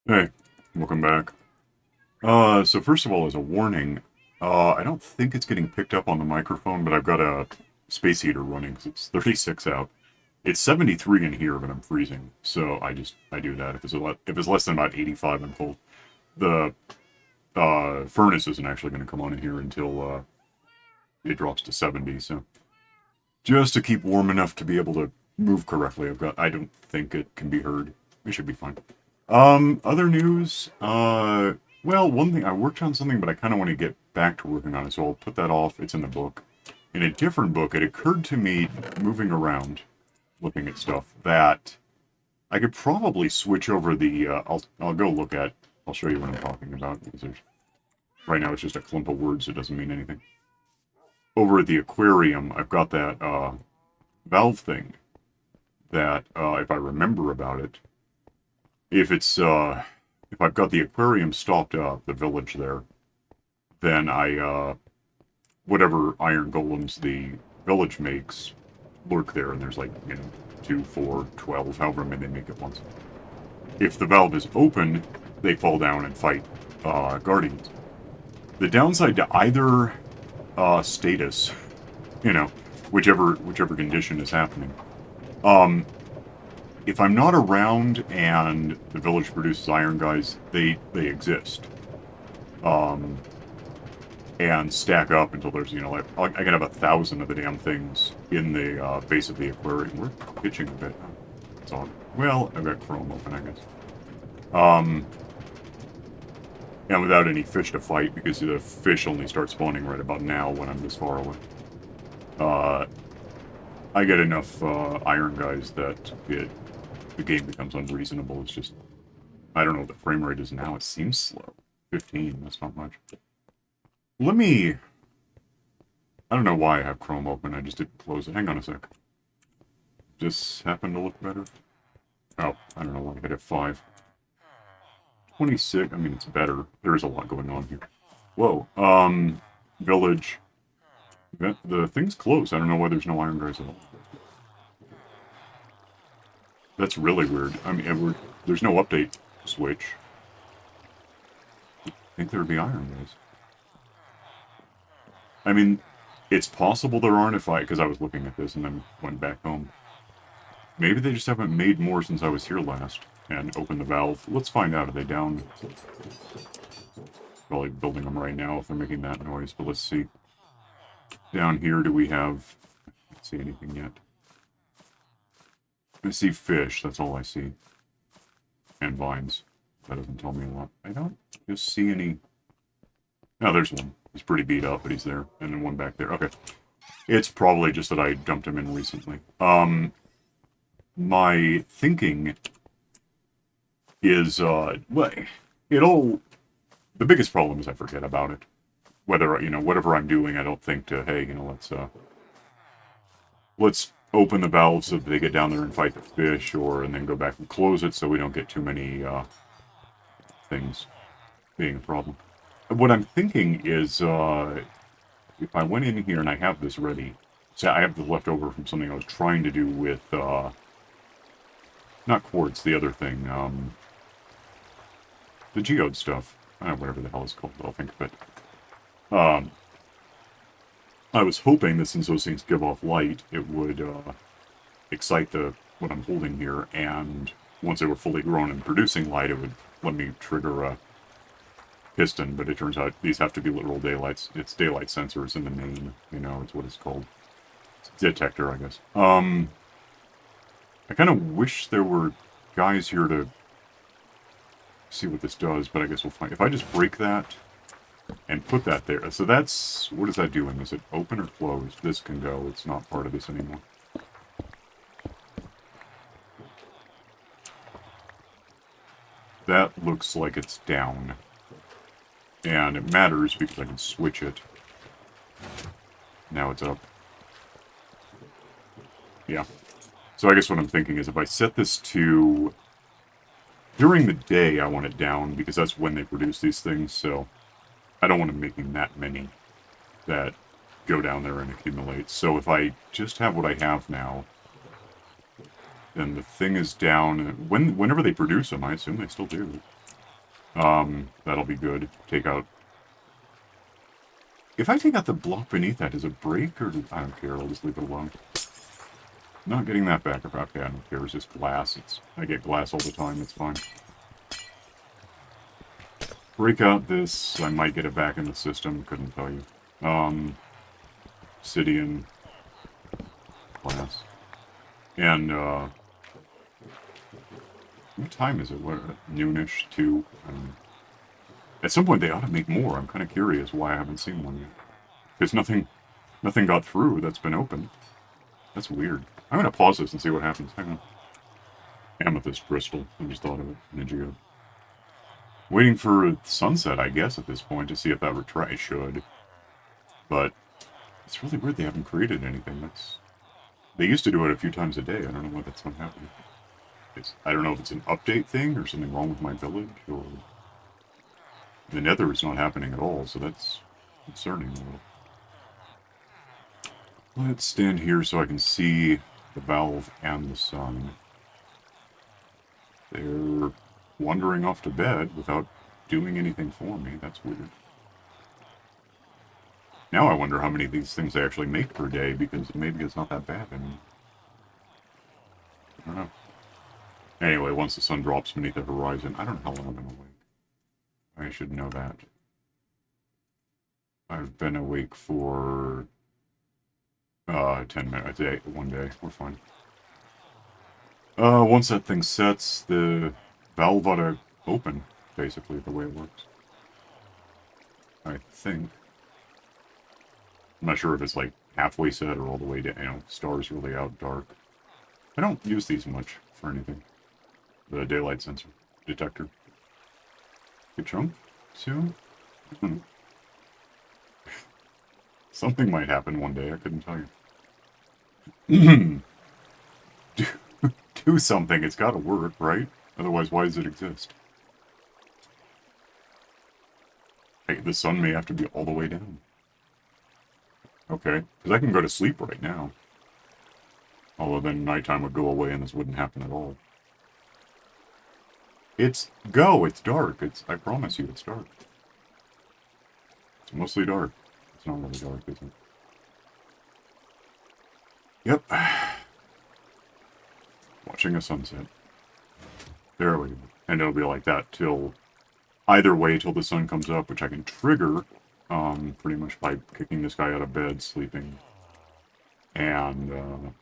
Hey, welcome back. So first of all, as a warning, I don't think it's getting picked up on the microphone, but I've got a space heater running because it's 36 out. It's 73 in here, but I'm freezing, so I do that. If it's less than about 85, I'm cold. The furnace isn't actually going to come on in here until it drops to 70. So just to keep warm enough to be able to move correctly, I don't think it can be heard. We should be fine. Other news. Well, one thing, I worked on something, but I kind of want to get back to working on it, so I'll put that off. It's in the book. In a different book, it occurred to me, moving around, looking at stuff, that I could probably switch over the. I'll go look at. I'll show you what I'm talking about because right now it's just a clump of words. It doesn't mean anything. Over at the aquarium, I've got that valve thing that, if I remember about it, if it's if I've got the aquarium stopped up, the village there, then whatever iron golems the village makes lurk there, and there's like, 2, 4, 12, however many they make at once. If the valve is open, they fall down and fight guardians. The downside to either status, you know, whichever condition is happening, um, if I'm not around and the village produces iron guys, they exist. Um, and stack up until there's, like, I can have 1,000 of the damn things in the base of the aquarium. We're pitching a bit. It's odd. Well, I've got Chrome open, I guess. Um, and without any fish to fight, because the fish only start spawning right about now when I'm this far away. Uh, I get enough iron guys that the game becomes unreasonable. It's just, I don't know what the frame rate is now. It seems slow. 15, that's not much. Let me I don't know why I have Chrome open. I just didn't close it. Hang on a sec. Just happened to look better. Oh, I don't know why I hit F5. 26. I mean, it's better. There is a lot going on here. Whoa. Village. The thing's closed. I don't know why there's no iron guys at all. That's really weird. I mean, there's no update switch. I think there would be iron guys. I mean, it's possible there aren't because I was looking at this and then went back home. Maybe they just haven't made more since I was here last and opened the valve. Let's find out. Are they down? Probably building them right now if they're making that noise, but let's see. Down here, do we have... I can't see anything yet. I see fish, that's all I see. And vines. That doesn't tell me a lot. I don't just see any... Oh, there's one. He's pretty beat up, but he's there. And then one back there. Okay. It's probably just that I dumped him in recently. My thinking is, well, the biggest problem is I forget about it. Whether, whatever I'm doing, I don't think to, hey, let's open the valve so that they get down there and fight the fish, and then go back and close it so we don't get too many, things being a problem. What I'm thinking is, if I went in here and I have this ready, say I have the leftover from something I was trying to do with, not quartz, the other thing, the geode stuff. Whatever the hell it's called, I'll think of it. I was hoping that since those things give off light, it would excite what I'm holding here, and once they were fully grown and producing light, it would let me trigger a piston, but it turns out these have to be literal daylights. It's daylight sensors in the name, it's what it's called. It's detector, I guess. I kind of wish there were guys here to see what this does, but I guess we'll find. If I just break that and put that there, so that's, what is that doing? Is it open or closed? This can go. It's not part of this anymore. That looks like it's down. And it matters because I can switch it. Now it's up. Yeah. So I guess what I'm thinking is if I set this to... During the day, I want it down because that's when they produce these things, so I don't want them making that many that go down there and accumulate. So if I just have what I have now, then the thing is down. Whenever they produce them, I assume they still do. That'll be good. Take out... If I take out the block beneath that, does it break, or... I don't care, I'll just leave it alone. Not getting that back up. Okay, I don't care, it's just glass. I get glass all the time, it's fine. Break out this, I might get it back in the system, couldn't tell you. Obsidian. Glass. And, what time is it? What, noonish, 2? At some point they ought to make more. I'm kind of curious why I haven't seen one yet. Because nothing got through that's been opened. That's weird. I'm going to pause this and see what happens. Hang on. Amethyst crystal. I just thought of it. Nigio. Waiting for sunset, I guess, at this point to see if that retracts. Should. But it's really weird they haven't created anything. They used to do it a few times a day. I don't know why that's not happening. I don't know if it's an update thing or something wrong with my village, or the nether is not happening at all, so that's concerning a little. Let's stand here so I can see the valve and the sun. They're wandering off to bed without doing anything for me. That's weird. Now I wonder how many of these things they actually make per day, because maybe it's not that bad. I don't know. Anyway, once the sun drops beneath the horizon, I don't know how long I've been awake. I should know that. I've been awake for 10 minutes, one day. We're fine. Once that thing sets, the valve ought to open, basically, the way it works. I think. I'm not sure if it's like halfway set or all the way down, stars really out dark. I don't use these much for anything. The daylight sensor detector. Good chunk soon? Something might happen one day, I couldn't tell you. Do something, it's gotta work, right? Otherwise, why does it exist? Hey, the sun may have to be all the way down. Okay, because I can go to sleep right now. Although then nighttime would go away and this wouldn't happen at all. It's dark. I promise you, it's dark. It's mostly dark. It's not really dark, is it? Yep. Watching a sunset. There we go. And it'll be like that till... Either way, till the sun comes up, which I can trigger, pretty much by kicking this guy out of bed, sleeping. And,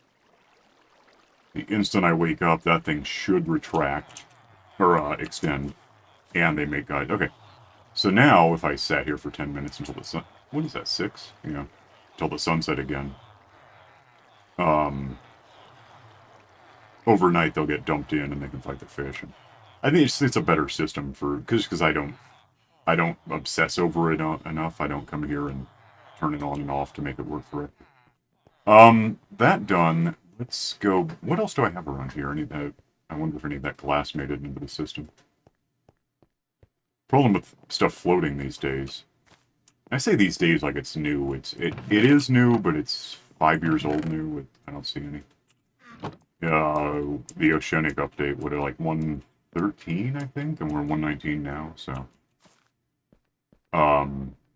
the instant I wake up, that thing should retract, or, extend, and they make guides. Okay. So now, if I sat here for 10 minutes until the sun... What is that, 6? Yeah. Until the sunset again. Overnight, they'll get dumped in and they can fight the fish. And I think it's a better system for... Because I don't obsess over it enough. I don't come here and turn it on and off to make it work correctly. That done. Let's go... What else do I have around here? I wonder if any of that glass made it into the system. Problem with stuff floating these days. I say these days like it's new. It is new, but it's 5 years old new. I don't see any. The Oceanic update, what, like 113, I think? And we're 119 now, so...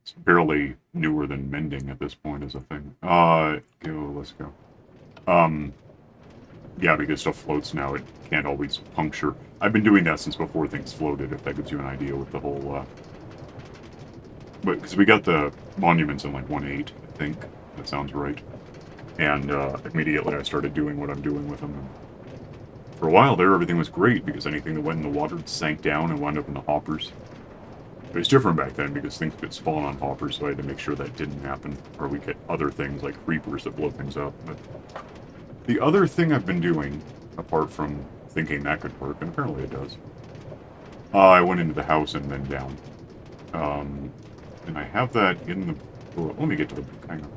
It's barely newer than mending at this point as a thing. Let's go. Yeah, because stuff floats now, it can't always puncture. I've been doing that since before things floated, if that gives you an idea with the whole, But, because we got the monuments in, like, 1.8, I think. That sounds right. And, immediately I started doing what I'm doing with them. And for a while there, everything was great, because anything that went in the water sank down and wound up in the hoppers. It was different back then, because things could spawn on hoppers, so I had to make sure that didn't happen. Or we get other things, like creepers that blow things up. But the other thing I've been doing, apart from thinking that could work, and apparently it does, I went into the house and then down. And I have that in the... Well, let me get to the book, hang on.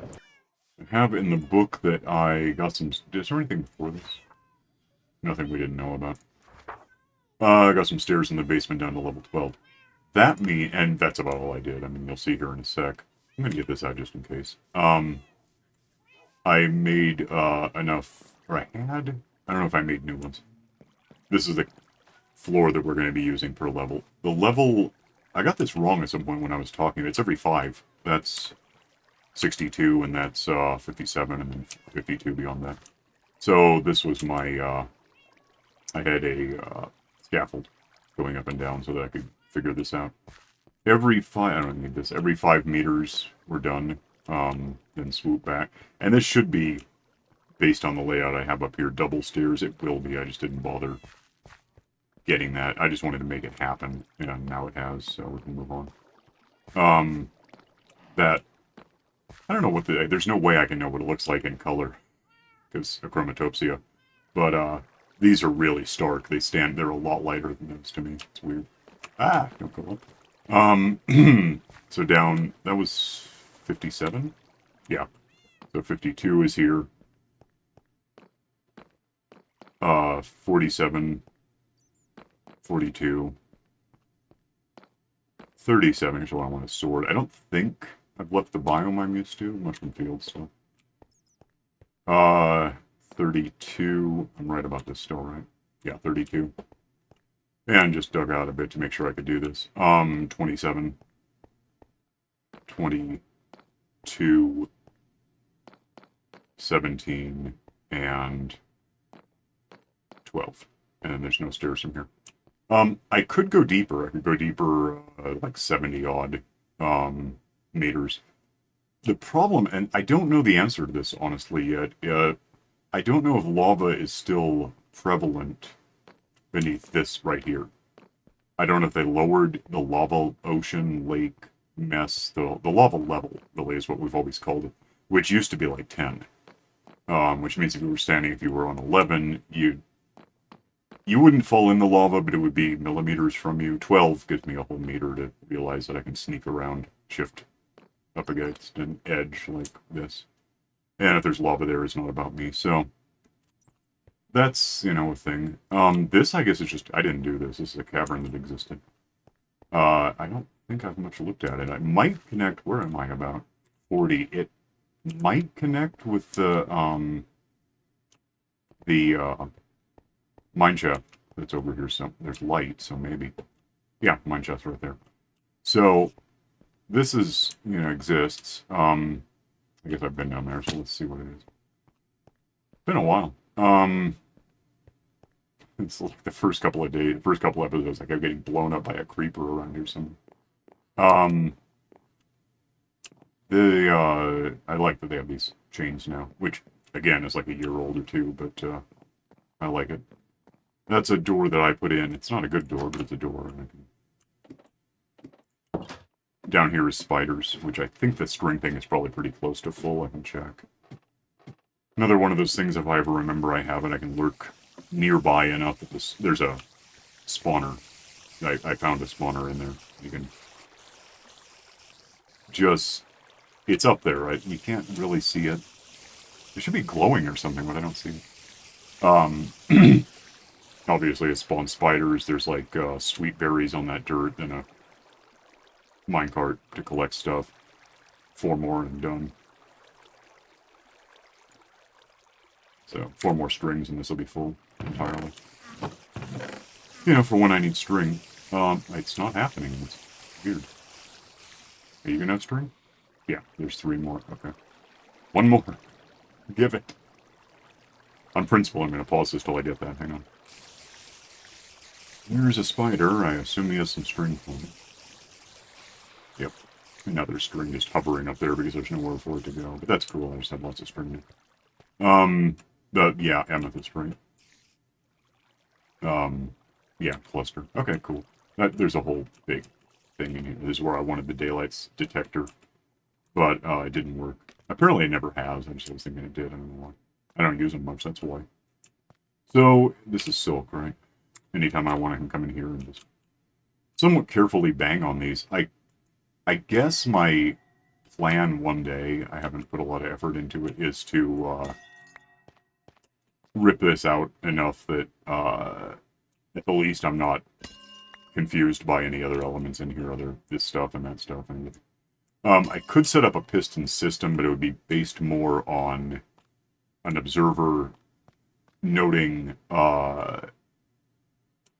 I have in the book that I got some... Is there anything before this? Nothing we didn't know about. I got some stairs in the basement down to level 12. And that's about all I did. I mean, you'll see here in a sec. I'm gonna get this out just in case. I made, enough... Or I don't know if I made new ones. This is the floor that we're going to be using per level. The level, I got this wrong at some point when I was talking. It's every 5. That's 62, and that's 57, and then 52 beyond that. So this was my, I had a scaffold going up and down so that I could figure this out. Every 5, I don't need this, every 5 meters we're done, then swoop back. And this should be, based on the layout I have up here, double stairs. It will be, I just didn't bother getting that. I just wanted to make it happen, and now it has, so we can move on. That, I don't know what there's no way I can know what it looks like in color, because of chromatopsia, but these are really stark. They're a lot lighter than those to me. It's weird. Ah, don't go up. So down, that was 57? Yeah. So 52 is here. 47, 42, 37 is what I want to sort. I don't think I've left the biome I'm used to. Mushroom field stuff. 32. I'm right about this still, right? Yeah, 32. And just dug out a bit to make sure I could do this. 27, 22, 17, and 12. And then there's no stairs from here. I could go deeper. I could go deeper, like 70 odd meters. The problem, and I don't know the answer to this honestly yet. I don't know if lava is still prevalent beneath this right here. I don't know if they lowered the lava ocean lake mess, the lava level, really is what we've always called it, which used to be like 10. Which means if you were on 11, you wouldn't fall in the lava, but it would be millimeters from you. 12 gives me a whole meter to realize that I can sneak around, shift up against an edge like this. And if there's lava there, it's not about me. So that's, a thing. This, I guess, is just, I didn't do this. This is a cavern that existed. I don't think I've much looked at it. I might connect, where am I about? 40. It might connect with the mine shaft that's over here. So there's light, so maybe. Yeah, mine shaft's right there. So this is, exists. I guess I've been down there, so let's see what it is. It's been a while. It's like the first couple of episodes, like I'm getting blown up by a creeper around here somewhere. I like that they have these chains now, which again is like a year old or two, but I like it. That's a door that I put in. It's not a good door, but it's a door. Down here is spiders, which I think the string thing is probably pretty close to full. I can check. Another one of those things, if I ever remember I have it, I can lurk nearby enough that there's a spawner. I found a spawner in there. You can just... It's up there, right? You can't really see it. It should be glowing or something, but I don't see it. Obviously, it spawns spiders. There's like sweet berries on that dirt and a minecart to collect stuff. 4 more and done. So 4 more strings and this will be full entirely. For when I need string. It's not happening. It's weird. Are you gonna have string? Yeah, there's 3 more. Okay. 1 more. Give it. On principle, I'm gonna pause this till I get that. Hang on. Here's a spider. I assume he has some string for me. Yep. Another string just hovering up there because there's nowhere for it to go. But that's cool. I just have lots of string now. Yeah, amethyst string. Yeah, cluster. Okay, cool. There's a whole big thing in here. This is where I wanted the Daylight Detector. But it didn't work. Apparently it never has. I just was thinking it did. I don't know why. I don't use them much, that's why. So, this is silk, right? Anytime I want, I can come in here and just somewhat carefully bang on these. I guess my plan one day, I haven't put a lot of effort into it, is to rip this out enough that at the least I'm not confused by any other elements in here, this stuff and that stuff. And I could set up a piston system, but it would be based more on an observer noting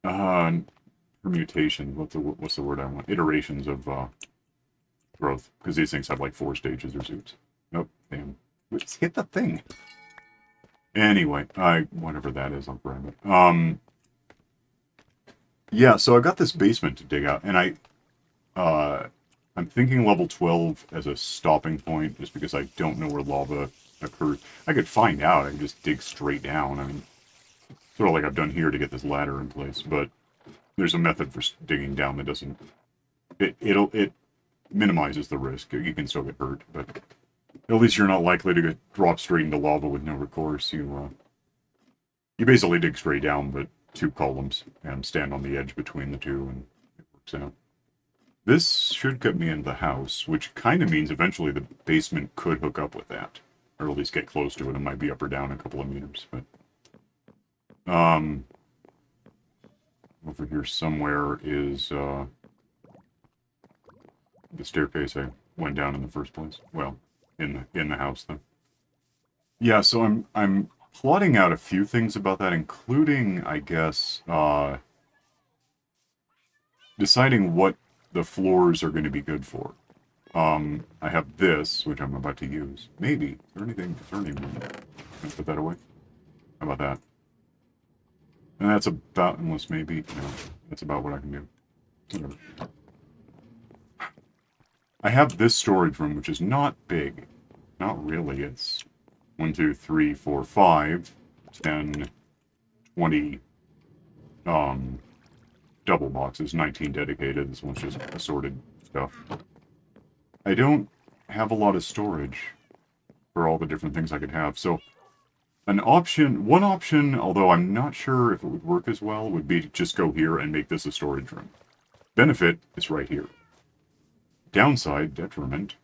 Permutation. What's the word I want? Iterations of growth, because these things have like 4 stages or zoops. Nope, damn. Let's hit the thing. Anyway, whatever that is, I'll grab it. Yeah, so I got this basement to dig out, and I'm thinking level 12 as a stopping point, just because I don't know where lava occurs. I could find out, I could just dig straight down. I mean, sort of like I've done here to get this ladder in place, but there's a method for digging down that doesn't... It minimizes the risk. You can still get hurt, but at least you're not likely to drop straight into lava with no recourse. You basically dig straight down, but 2 columns, and stand on the edge between the two, and it works out. This should get me into the house, which kind of means eventually the basement could hook up with that. Or at least get close to it. It might be up or down a couple of meters, but... Over here somewhere is, the staircase I went down in the first place. Well, in the house, though. Yeah, so I'm plotting out a few things about that, including, I guess, deciding what the floors are going to be good for. I have this, which I'm about to use. Maybe. Is there anything turning? Can I put that away? How about that? And that's about, unless maybe, no, that's about what I can do. Whatever. I have this storage room, which is not big. Not really. It's 1, 2, 3, 4, 5, 10, 20, double boxes, 19 dedicated. This one's just assorted stuff. I don't have a lot of storage for all the different things I could have, so one option, although I'm not sure if it would work as well, would be to just go here and make this a storage room. Benefit is right here. Downside, detriment,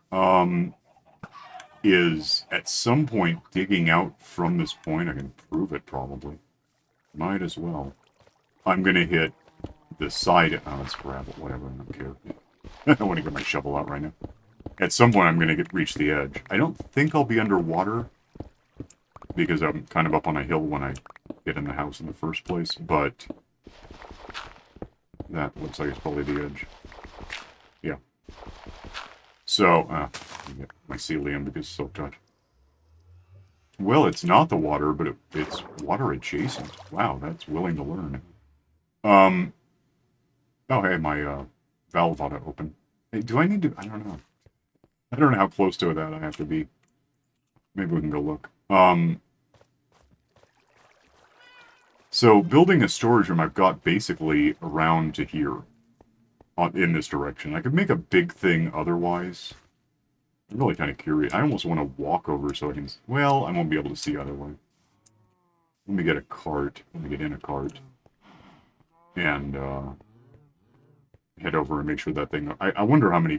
is at some point digging out from this point, I can prove it probably. Might as well. I'm going to hit the side, let's grab it, whatever, I don't care. I don't want to get my shovel out right now. At some point I'm going to reach the edge. I don't think I'll be underwater, because I'm kind of up on a hill when I get in the house in the first place, but that looks like it's probably the edge. Yeah. So, get my celium because it's silk touch. Well, it's not the water, but it's water adjacent. Wow, that's willing to learn. Oh, hey, my valve ought to open. Hey, do I need to... I don't know. I don't know how close to that I have to be. Maybe we can go look. So, building a storage room, I've got basically around to here. In this direction. I could make a big thing otherwise. I'm really kind of curious. I almost want to walk over so I can... Well, I won't be able to see either way. Let me get a cart. Let me get in a cart. And, head over and make sure that thing... I wonder how many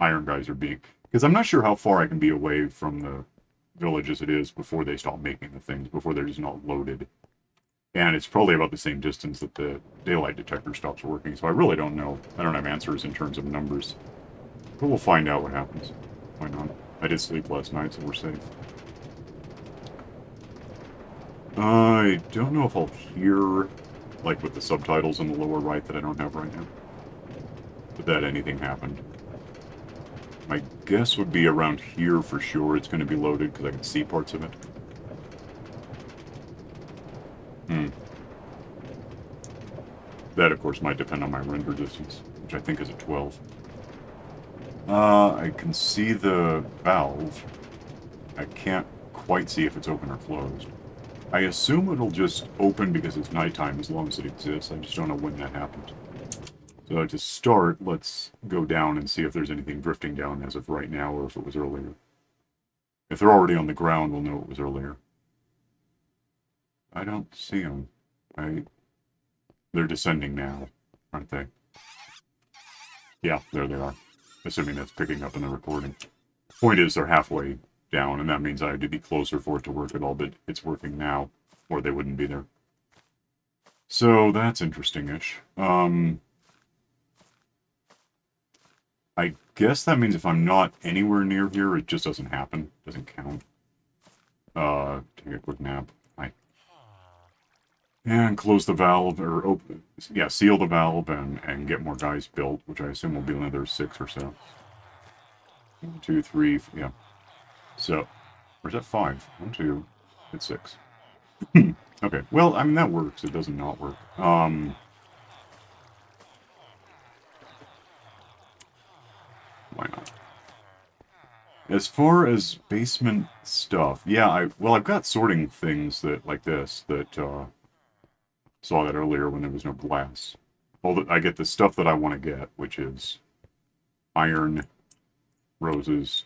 iron guys are being... Because I'm not sure how far I can be away from the village as it is before they stop making the things, before they're just not loaded. And it's probably about the same distance that the Daylight Detector stops working, so I really don't know. I don't have answers in terms of numbers. But we'll find out what happens. Why not? I did sleep last night, so we're safe. I don't know if I'll hear, like with the subtitles in the lower right that I don't have right now, but that anything happened. My guess would be around here for sure it's going to be loaded, because I can see parts of it. That, of course, might depend on my render distance, which I think is at 12. I can see the valve. I can't quite see if it's open or closed. I assume it'll just open because it's nighttime as long as it exists. I just don't know when that happens. So to start, let's go down and see if there's anything drifting down as of right now or if it was earlier. If they're already on the ground, we'll know it was earlier. I don't see them. They're descending now, aren't they? Yeah, there they are. Assuming that's picking up in the recording. Point is, they're halfway down, and that means I had to be closer for it to work at all, but it's working now, or they wouldn't be there. So, that's interesting-ish. I guess that means if I'm not anywhere near here, it just doesn't happen. Doesn't count. Take a quick nap. And close the valve, or open, yeah, seal the valve and get more guys built, which I assume will be another 6 or so. 1, 2, 3, yeah. So, where's that 5? 1, 2, it's 6. Okay, well, I mean, that works. It doesn't not work. Why not? As far as basement stuff, yeah, I've got sorting things that, like this, that, saw that earlier when there was no glass. I get the stuff that I want to get, which is iron, roses,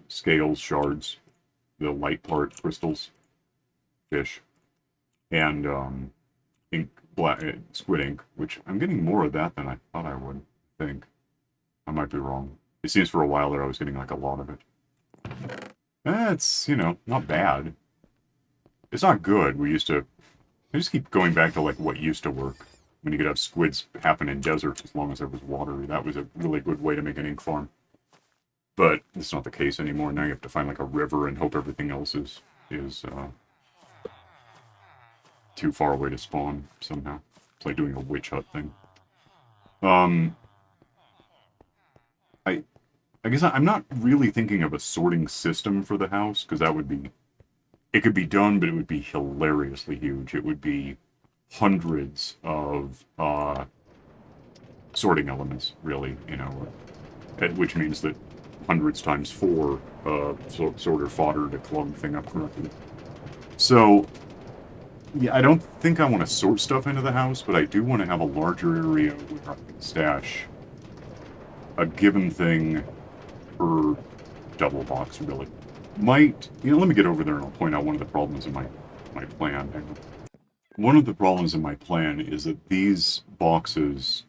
scales, shards, the light part, crystals, fish, and ink, squid ink, which I'm getting more of that than I thought I would. Think I might be wrong. It seems for a while there I was getting like a lot of it. It's not bad. It's not good. I just keep going back to like what used to work. When you could have squids happen in deserts as long as there was water. That was a really good way to make an ink farm. But it's not the case anymore. Now you have to find like a river and hope everything else is too far away to spawn somehow. It's like doing a witch hut thing. Um, I I guess I'm not really thinking of a sorting system for the house because it could be done, but it would be hilariously huge. It would be hundreds of sorting elements, really. Which means that hundreds times four sorter fodder to clone the thing up correctly. So yeah, I don't think I want to sort stuff into the house, but I do want to have a larger area where I can stash a given thing per double box, really. Let me get over there and I'll point out one of the problems in my plan. One of the problems in my plan is that these boxes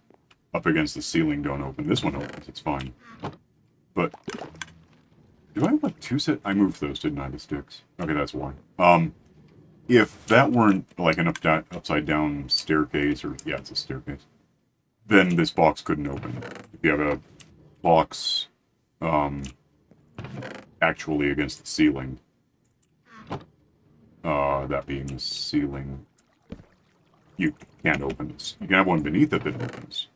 up against the ceiling don't open. This one opens, it's fine. But do I have like two set? I moved those, didn't I, the sticks? Okay, that's why. If that weren't like an upside down staircase, or yeah, it's a staircase, then this box couldn't open. If you have a box actually against the ceiling, that being the ceiling, you can't open this. You can have one beneath it that opens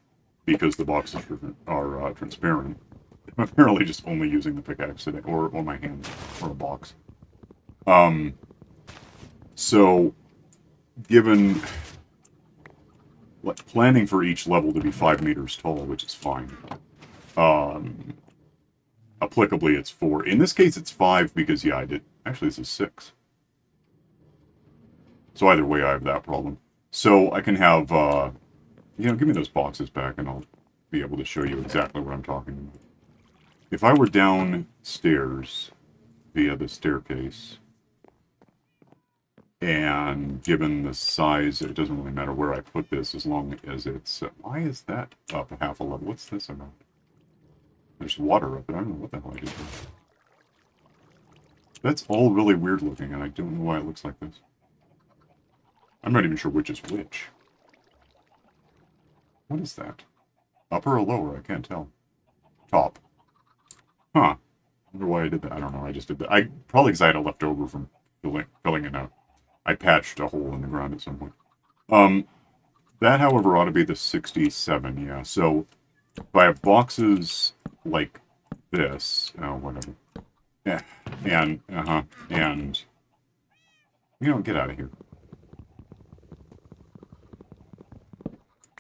because the boxes are transparent. I'm apparently just only using the pickaxe today, or my hand, or a box. So, given planning for each level to be 5 meters tall, which is fine. Applicably, it's 4. In this case, it's 5 because, yeah, I did. Actually, this is 6. So either way, I have that problem. So I can have, give me those boxes back and I'll be able to show you exactly what I'm talking about. If I were downstairs via the staircase, and given the size, it doesn't really matter where I put this as long as it's... why is that up a half a level? What's this about? There's water up there. I don't know what the hell I did there. That's all really weird looking, and I don't know why it looks like this. I'm not even sure which is which. What is that? Upper or lower? I can't tell. Top. Huh. I wonder why I did that. I don't know. I just did that. Probably because I had a leftover from filling it out. I patched a hole in the ground at some point. That, however, ought to be the 67, yeah. So, if I have boxes like this, whatever. Yeah, and, get out of here.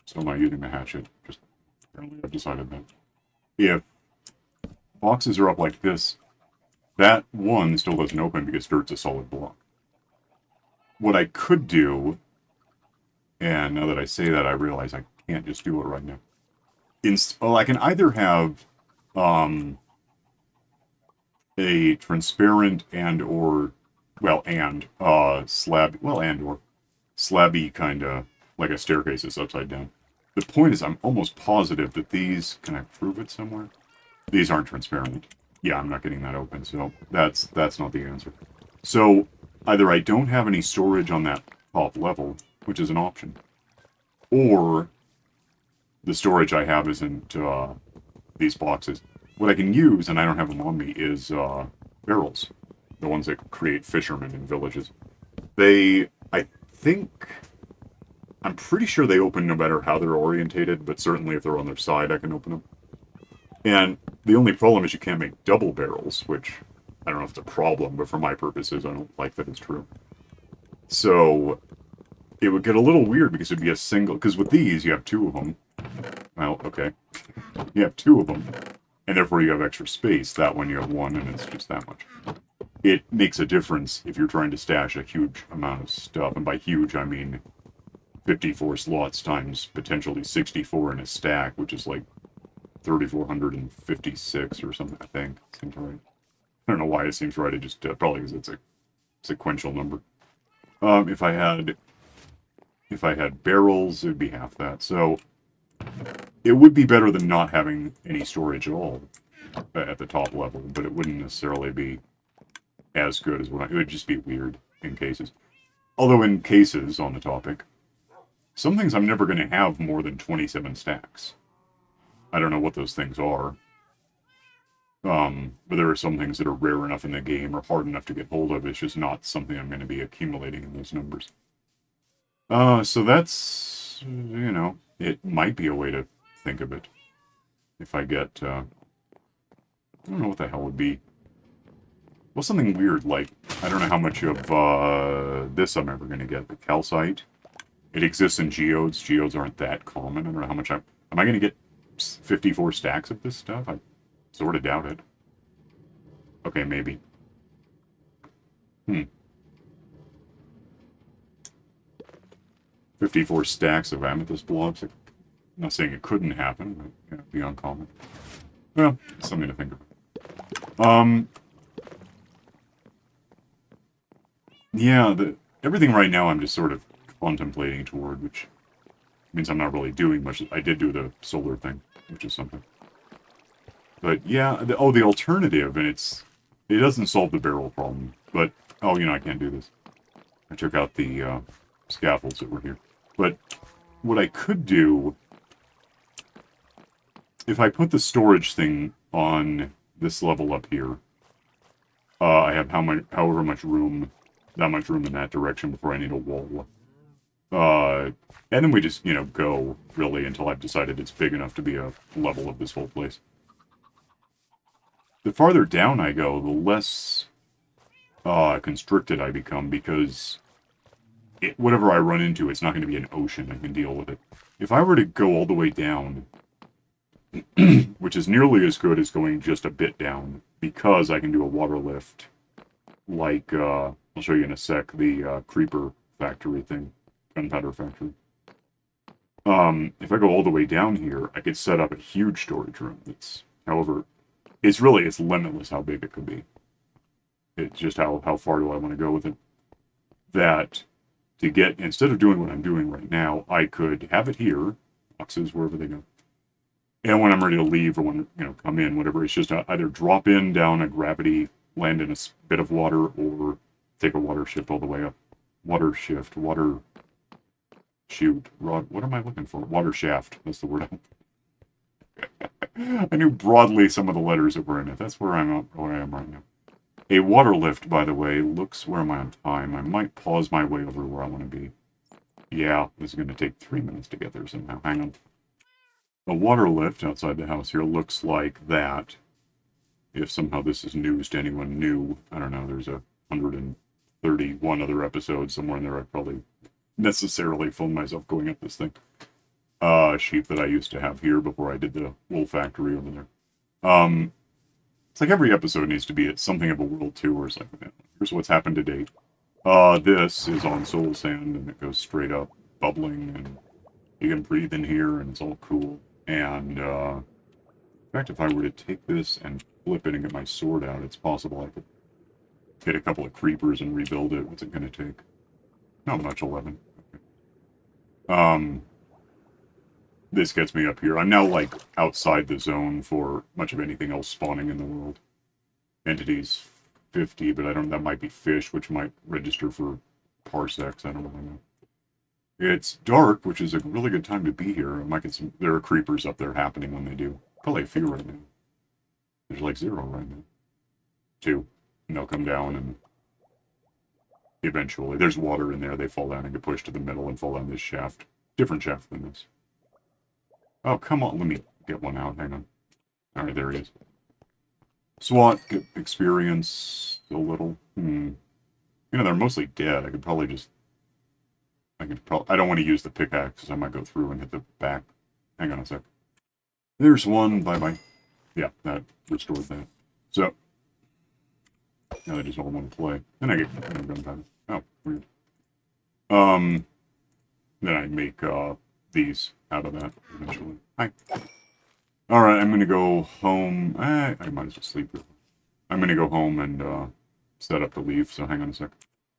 Still not using the hatchet. Just, apparently I've decided that. If boxes are up like this, that one still doesn't open because dirt's a solid block. What I could do, and now that I say that, I realize I can't just do it right now. I can either have a transparent or slabby kind of like a staircase that's upside down. The point is, I'm almost positive that these. Can I prove it somewhere? These aren't transparent. Yeah, I'm not getting that open, so that's not the answer. So either I don't have any storage on that top level, which is an option, or the storage I have isn't these boxes. What I can use, and I don't have them on me, is barrels. The ones that create fishermen in villages. I think... I'm pretty sure they open no matter how they're orientated, but certainly if they're on their side, I can open them. And the only problem is you can't make double barrels, which I don't know if it's a problem, but for my purposes, I don't like that it's true. So it would get a little weird because it'd be a single... Because with these, you have two of them. Well, okay. You have two of them, and therefore you have extra space. That one, you have one, and it's just that much. It makes a difference if you're trying to stash a huge amount of stuff. And by huge, I mean 54 slots times potentially 64 in a stack, which is like 3,456 or something, I think. Seems right. I don't know why it seems right. It just probably because it's a sequential number. If I had barrels, it'd be half that. So it would be better than not having any storage at all at the top level, but it wouldn't necessarily be as good as it would just be weird in cases. Although in cases, on the topic, some things I'm never going to have more than 27 stacks. I don't know what those things are. But there are some things that are rare enough in the game or hard enough to get hold of. It's just not something I'm going to be accumulating in those numbers. So that's, you know, it might be a way to think of it. If I get, I don't know what the hell would be. Well, something weird like, I don't know how much of this I'm ever going to get. The calcite. It exists in geodes. Geodes aren't that common. I don't know how much am I going to get 54 stacks of this stuff? I sort of doubt it. Okay, maybe. 54 stacks of amethyst blocks. I'm not saying it couldn't happen, but yeah, it'd be uncommon. Well, something to think about. Yeah, everything right now I'm just sort of contemplating toward, which means I'm not really doing much. I did do the solar thing, which is something. But yeah, the alternative, and it doesn't solve the barrel problem, but, oh, you know, I can't do this. I took out the scaffolds that were here. But what I could do, if I put the storage thing on this level up here, I have however much room, that much room in that direction before I need a wall. And then we just, you know, go, really, until I've decided it's big enough to be a level of this whole place. The farther down I go, the less constricted I become, because whatever I run into, it's not going to be an ocean. I can deal with it. If I were to go all the way down, which is nearly as good as going just a bit down, because I can do a water lift, like, I'll show you in a sec, the creeper factory thing, gunpowder factory. If I go all the way down here, I could set up a huge storage room that's, however, it's limitless how big it could be. It's just how far do I want to go with it. That, to get, instead of doing what I'm doing right now, I could have it here, boxes, wherever they go. And when I'm ready to leave, or when, you know, come in, whatever, it's just either drop in down a gravity, land in a bit of water, or take a water shift all the way up. Water shift, water shoot, what am I looking for? Water shaft, that's the word. I knew broadly some of the letters that were in it. That's where I am right now. A water lift, by the way, looks, where am I on time? I might pause my way over where I want to be. Yeah, this is going to take 3 minutes to get there somehow. Hang on. A water lift outside the house here looks like that. If somehow this is news to anyone new, I don't know, there's 131 other episodes somewhere in there. I probably necessarily filmed myself going up this thing. Sheep that I used to have here before I did the wool factory over there. It's like every episode needs to be at something of a world tour. It's like, here's what's happened to date. This is on soul sand, and it goes straight up, bubbling, and you can breathe in here, and it's all cool. And, in fact, if I were to take this and flip it and get my sword out, it's possible I could hit a couple of creepers and rebuild it. What's it going to take? Not much, 11. Okay. This gets me up here. I'm now, like, outside the zone for much of anything else spawning in the world. Entities 50, but I don't, that might be fish, which might register for parsecs. I don't really know. It's dark, which is a really good time to be here. I might get there are creepers up there happening when they do. Probably a few right now. There's like 0 right now. 2. And they'll come down and eventually. There's water in there. They fall down and get pushed to the middle and fall down this shaft. Different shaft than this. Oh, come on. Let me get one out. Hang on. All right, there he is. SWAT, get experience a little. You know, they're mostly dead. I could probably just... I don't want to use the pickaxe, because I might go through and hit the back. Hang on a sec. There's one. Bye-bye. Yeah, that restored that. So, now they just all want to play. Then I get gunpowder. Oh, weird. Then I make, these out of that, eventually. Hi. Alright, I'm gonna go home. I might as well sleep here. I'm gonna go home and, set up to leave, so hang on a sec.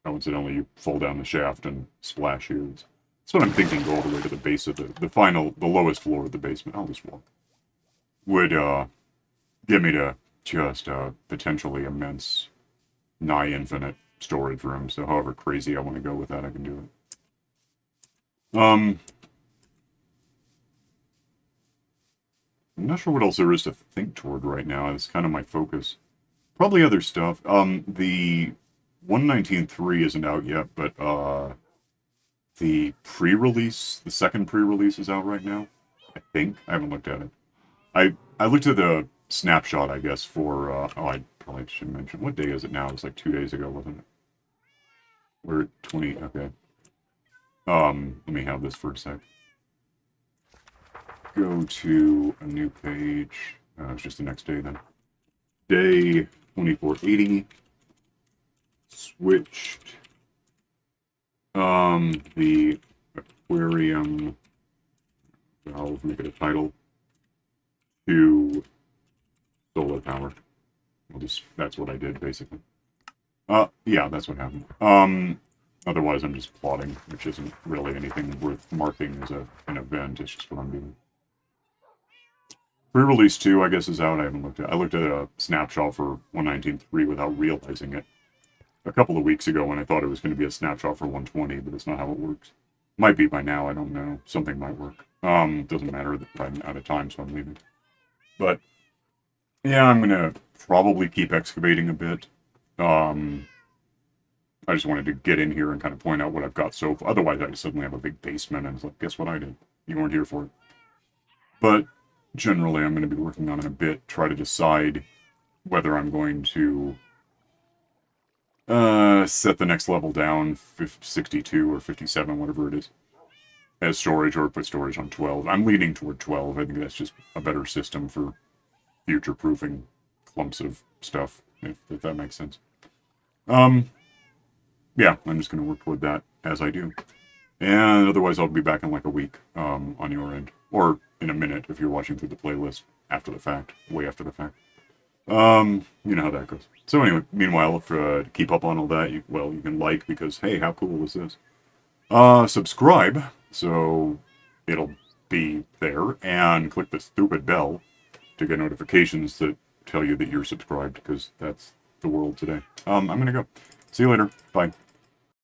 Oh, incidentally, you fall down the shaft and splash here. That's what I'm thinking, go all the way to the base of the lowest floor of the basement. I'll just walk. Would, get me to just, potentially immense, nigh infinite storage room, so however crazy I want to go with that, I can do it. I'm not sure what else there is to think toward right now. It's kind of my focus. Probably other stuff. The 119.3 isn't out yet, but, the pre-release, the second pre-release is out right now. I think. I haven't looked at it. I looked at the snapshot, I guess, for, oh, I probably should mention. What day is it now? It's like 2 days ago, wasn't it? We're at 20, okay. Let me have this for a sec. Go to a new page. It's just the next day then. Day 2480. Switched. The Aquarium valve, make it a title, to solar power. That's what I did, basically. Yeah, that's what happened. Otherwise I'm just plotting, which isn't really anything worth marking as an event, it's just what I'm doing. Pre-release 2, I guess, is out. I haven't looked at it. I looked at a snapshot for 119.3 without realizing it a couple of weeks ago when I thought it was going to be a snapshot for 120, but it's not how it works. Might be by now, I don't know. Something might work. Doesn't matter that I'm out of time, so I'm leaving. But, yeah, I'm gonna probably keep excavating a bit. I just wanted to get in here and kind of point out what I've got so far. Otherwise, I suddenly have a big basement, and it's like, guess what I did? You weren't here for it. But, generally, I'm going to be working on it a bit, try to decide whether I'm going to set the next level down, 62 or 57, whatever it is, as storage, or put storage on 12. I'm leaning toward 12. I think that's just a better system for future-proofing clumps of stuff, if that makes sense. Yeah, I'm just going to work toward that as I do. And otherwise, I'll be back in like a week on your end. Or in a minute if you're watching through the playlist after the fact, way after the fact. You know how that goes. So anyway, meanwhile, to keep up on all that, you can like, because, hey, how cool is this? Subscribe, so it'll be there, and click the stupid bell to get notifications that tell you that you're subscribed, because that's the world today. I'm gonna go. See you later. Bye.